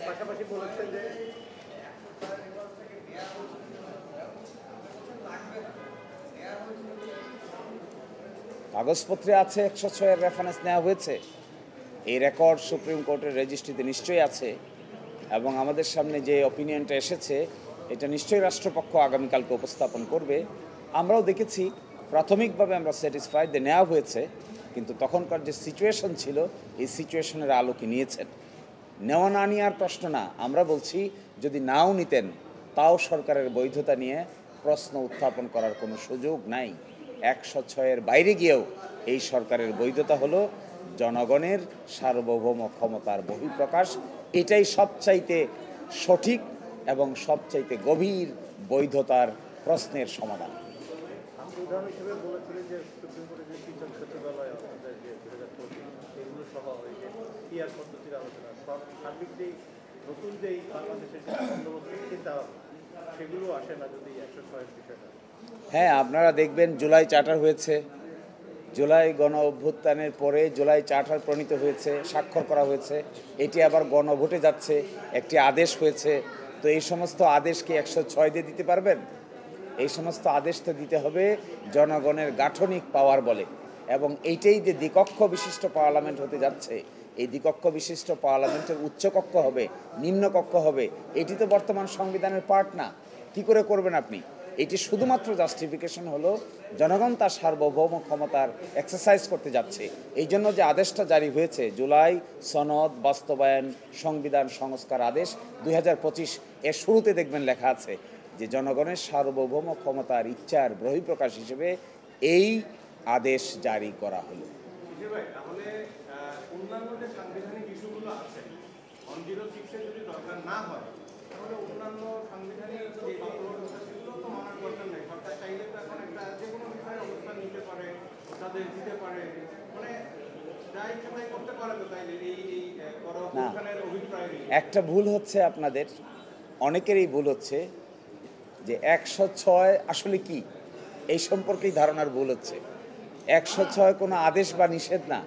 পাশাপাশি বলেছেন যে কাগজপত্রে আছে 106-এর রেফারেন্স নেওয়া হয়েছে, এই রেকর্ড সুপ্রিম কোর্টের রেজিস্ট্রিতে নিশ্চয়ই আছে, এবং আমাদের সামনে যে অপিনিয়নটা এসেছে এটা নিশ্চয়ই রাষ্ট্রপক্ষ আগামীকালকে উপস্থাপন করবে। আমরাও দেখেছি প্রাথমিকভাবে আমরা স্যাটিসফাইড যে নেওয়া হয়েছে, কিন্তু তখনকার যে সিচুয়েশন ছিল এই সিচুয়েশনের আলোকে নিয়েছেন। নেওয়া না নেওয়ার প্রশ্ন না, আমরা বলছি যদি নাও নিতেন তাও সরকারের বৈধতা নিয়ে প্রশ্ন উত্থাপন করার কোনো সুযোগ নাই। 106-এর বাইরে গিয়েও এই সরকারের বৈধতা হলো জনগণের সার্বভৌম ক্ষমতার বহিঃপ্রকাশ। এটাই সবচাইতে সঠিক এবং সবচাইতে গভীর বৈধতার প্রশ্নের সমাধান। উদাহরণ হিসেবে বলেছিলেন যে সুপ্রিম কোর্টের যে 3জন সচিবালয় আমাদের যে 2025 এগুলো সহ এই যে পিআর পদ্ধতির আলোচনা সার্বিক যেই নতুন যেই বাংলাদেশের যে বন্দোবস্ত চিন্তা সেগুলো আসে না যদি 106-এর বিষয়টা। হ্যাঁ, আপনারা দেখবেন জুলাই চার্টার হয়েছে, জুলাই গণ অভ্যুত্থানের পরে জুলাই চার্টার প্রণীত হয়েছে, স্বাক্ষর করা হয়েছে, এটি আবার গণভোটে যাচ্ছে, একটি আদেশ হয়েছে। তো এই সমস্ত আদেশকে 106 দিয়ে দিতে পারবেন? এই সমস্ত আদেশ তো দিতে হবে জনগণের গাঠনিক পাওয়ার বলে, এবং এইটাই যে দ্বিকক্ষ বিশিষ্ট পার্লামেন্ট হতে যাচ্ছে, এই দ্বিকক্ষ বিশিষ্ট পার্লামেন্টের উচ্চকক্ষ হবে, নিম্নকক্ষ হবে, এটি তো বর্তমান সংবিধানের পার্ট না। কী করে করবেন আপনি? এটি শুধুমাত্র জাস্টিফিকেশন হলো জনগণ তার সার্বভৌম ক্ষমতার এক্সারসাইজ করতে যাচ্ছে। এই জন্য যে আদেশটা জারি হয়েছে জুলাই সনদ বাস্তবায়ন সংবিধান সংস্কার আদেশ 2025, এর শুরুতে দেখবেন লেখা আছে যে জনগণের সার্বভৌম ক্ষমতার ইচ্ছার বহিঃপ্রকাশ হিসেবে এই আদেশ জারি করা হলো। তাহলে অন্যান্য যে সাংবিধানিক ইস্যুগুলো আছে 106-এ যদি দরকার না হয় তাহলে অন্যান্য সাংবিধানিক যে সেগুলো তো মানার দরকার নেই। সরকার চাইলে তো এখন একটা যে কোনো বিষয়ে অবস্থান নিতে পারে, তাদের দিতে পারে, মানে যা ইচ্ছা তাই করতে পারে। তো তাইলে এই পরবর্তীকালের অভিপ্রায় একটা ভুল হচ্ছে আপনাদের, অনেকেরই ভুল হচ্ছে যে 106 আসলে কি এই সম্পর্কেই ধারণার ভুল হচ্ছে। 106 কোনো আদেশ বা নিষেধ না,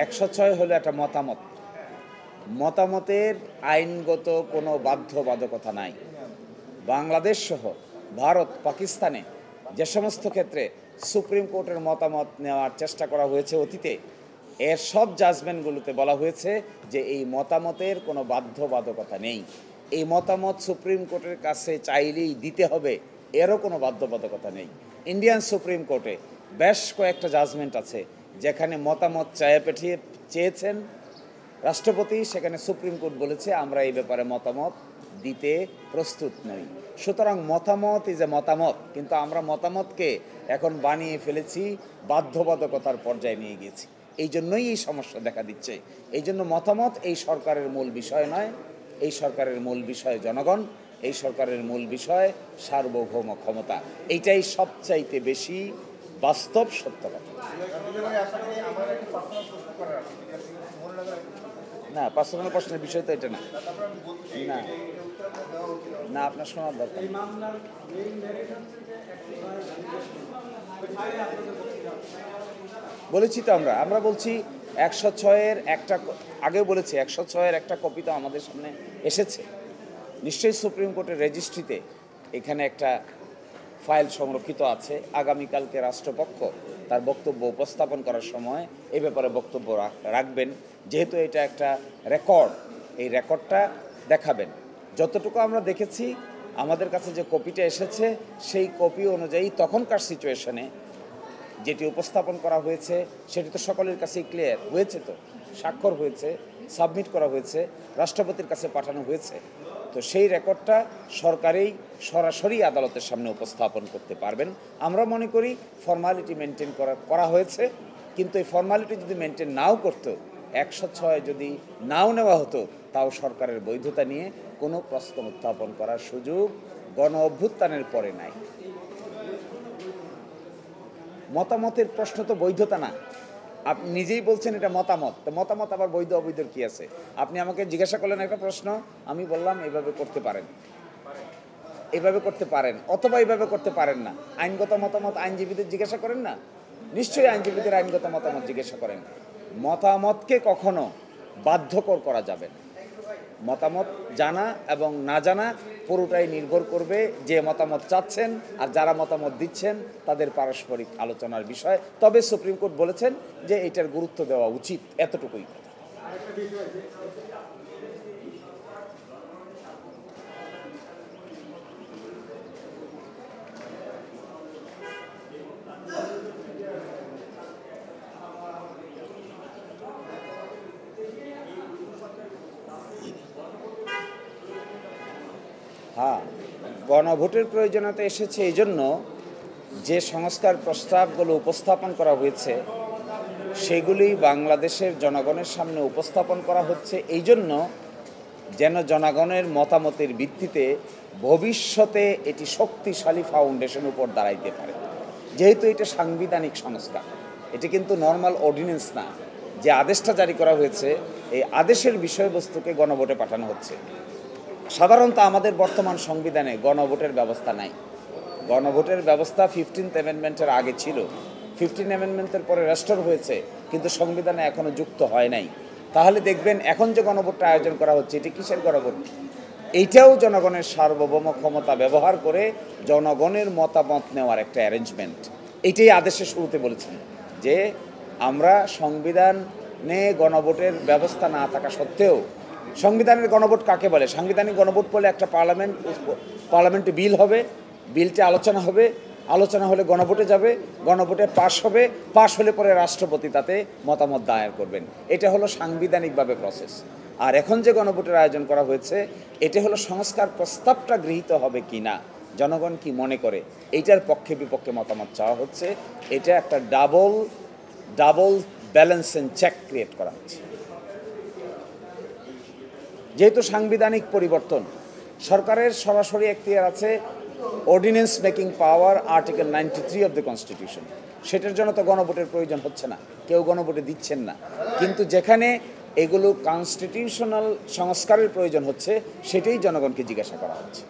106 হলো একটা মতামত। মতামতের আইনগত কোনো বাধ্যবাধকতা নাই। বাংলাদেশ সহ ভারত পাকিস্তানে যে সমস্ত ক্ষেত্রে সুপ্রিম কোর্টের মতামত নেওয়ার চেষ্টা করা হয়েছে অতীতে, এর সব জাজমেন্টগুলোতে বলা হয়েছে যে এই মতামতের কোনো বাধ্যবাধকতা নেই। এই মতামত সুপ্রিম কোর্টের কাছে চাইলেই দিতে হবে, এরও কোনো বাধ্যবাধকতা নেই। ইন্ডিয়ান সুপ্রিম কোর্টে বেশ কয়েকটা জাজমেন্ট আছে যেখানে মতামত চেয়েছেন রাষ্ট্রপতি, সেখানে সুপ্রিম কোর্ট বলেছে আমরা এই ব্যাপারে মতামত দিতে প্রস্তুত নই। সুতরাং মতামত ইজ এ মতামত, কিন্তু আমরা মতামতকে এখন বানিয়ে ফেলেছি, বাধ্যবাধকতার পর্যায়ে নিয়ে গেছি। এই জন্যই এই সমস্যা দেখা দিচ্ছে। এই জন্য মতামত এই সরকারের মূল বিষয় নয়, এই সরকারের মূল বিষয় জনগণ, এই সরকারের মূল বিষয় সার্বভৌম ক্ষমতা। এইটাই সবচাইতে বেশি বাস্তব সত্য কথা। না, পার্সোনাল প্রশ্নের বিষয় তো এটা না। না না, আপনার শোনার দরকার। বলেছি তো আমরা বলছি 106-এর একটা, আগেও বলেছি 106-এর একটা কপি তো আমাদের সামনে এসেছে। নিশ্চয়ই সুপ্রিম কোর্টের রেজিস্ট্রিতে এখানে একটা ফাইল সংরক্ষিত আছে। আগামীকালকে রাষ্ট্রপক্ষ তার বক্তব্য উপস্থাপন করার সময় এই ব্যাপারে বক্তব্য রাখবেন। যেহেতু এটা একটা রেকর্ড, এই রেকর্ডটা দেখাবেন। যতটুকু আমরা দেখেছি আমাদের কাছে যে কপিটা এসেছে সেই কপি অনুযায়ী তখনকার সিচুয়েশনে যেটি উপস্থাপন করা হয়েছে সেটি তো সকলের কাছেই ক্লিয়ার হয়েছে, তো স্বাক্ষর হয়েছে, সাবমিট করা হয়েছে, রাষ্ট্রপতির কাছে পাঠানো হয়েছে। তো সেই রেকর্ডটা সরকারেই সরাসরি আদালতের সামনে উপস্থাপন করতে পারবেন। আমরা মনে করি ফর্মালিটি মেনটেন করা হয়েছে, কিন্তু এই ফর্মালিটি যদি মেনটেন নাও করতো, 106 যদি নাও নেওয়া হতো, তাও সরকারের বৈধতা নিয়ে কোনো প্রশ্ন উত্থাপন করার সুযোগ গণ অভ্যুত্থানের পরে নাই। মতামতের প্রশ্ন তো বৈধতা না, আপনি নিজেই বলছেন এটা মতামত, তো মতামত আবার বৈধ অবৈধর কী আছে? আপনি আমাকে জিজ্ঞাসা করলেন একটা প্রশ্ন, আমি বললাম এইভাবে করতে পারেন, এইভাবে করতে পারেন, অথবা এইভাবে করতে পারেন না। আইনগত মতামত আইনজীবীদের জিজ্ঞাসা করেন না? নিশ্চয়ই আইনজীবীদের আইনগত মতামত জিজ্ঞাসা করেন। মতামতকে কখনো বাধ্যকর করা যাবে না। মতামত জানা এবং না জানা পুরোটাই নির্ভর করবে যে মতামত চাচ্ছেন আর যারা মতামত দিচ্ছেন তাদের পারস্পরিক আলোচনার বিষয়। তবে সুপ্রিম কোর্ট বলেছেন যে এটার গুরুত্ব দেওয়া উচিত, এতটুকুই। হ্যাঁ, গণভোটের প্রয়োজনীয়তা এসেছে এই জন্য যে সংস্কার প্রস্তাবগুলো উপস্থাপন করা হয়েছে সেগুলি বাংলাদেশের জনগণের সামনে উপস্থাপন করা হচ্ছে এই জন্য যেন জনগণের মতামতের ভিত্তিতে ভবিষ্যতে এটি শক্তিশালী ফাউন্ডেশন উপর দাঁড়াইতে পারে। যেহেতু এটা সাংবিধানিক সংস্কার, এটি কিন্তু নর্মাল অর্ডিন্যান্স না। যে আদেশটা জারি করা হয়েছে এই আদেশের বিষয়বস্তুকে গণভোটে পাঠানো হচ্ছে। সাধারণত আমাদের বর্তমান সংবিধানে গণভোটের ব্যবস্থা নাই। গণভোটের ব্যবস্থা 15th অ্যামেন্ডমেন্টের আগে ছিল, 15 অ্যামেন্ডমেন্টের পরে রেস্টোর হয়েছে, কিন্তু সংবিধানে এখনও যুক্ত হয় নাই। তাহলে দেখবেন এখন যে গণভোটটা আয়োজন করা হচ্ছে এটি কিসের গণভোট? এইটাও জনগণের সার্বভৌম ক্ষমতা ব্যবহার করে জনগণের মতামত নেওয়ার একটা অ্যারেঞ্জমেন্ট। এইটাই আদেশের শুরুতে বলেছেন যে আমরা সংবিধানে গণভোটের ব্যবস্থা না থাকা সত্ত্বেও, সংবিধানের গণভোট কাকে বলে? সাংবিধানিক গণভোট বলে একটা পার্লামেন্টে বিল হবে, বিলটি আলোচনা হবে, আলোচনা হলে গণভোটে যাবে, গণভোটে পাশ হবে, পাশ হলে পরে রাষ্ট্রপতি তাতে মতামত দায়ের করবেন। এটা হলো সাংবিধানিকভাবে প্রসেস। আর এখন যে গণভোটের আয়োজন করা হয়েছে এটা হলো সংস্কার প্রস্তাবটা গৃহীত হবে কি না, জনগণ কি মনে করে, এইটার পক্ষে বিপক্ষে মতামত চাওয়া হচ্ছে। এটা একটা double balance and check create করা হচ্ছে। যেহেতু সাংবিধানিক পরিবর্তন, সরকারের সরাসরি এখতিয়ার আছে ordinance making power, article 93 of the constitution. সেটার জন্য তো গণভোটের প্রয়োজন হচ্ছে না, কেউ গণভোটে দিচ্ছেন না। কিন্তু যেখানে এগুলো কনস্টিটিউশনাল সংস্কারের প্রয়োজন হচ্ছে সেটাই জনগণকে জিজ্ঞাসা করা হচ্ছে।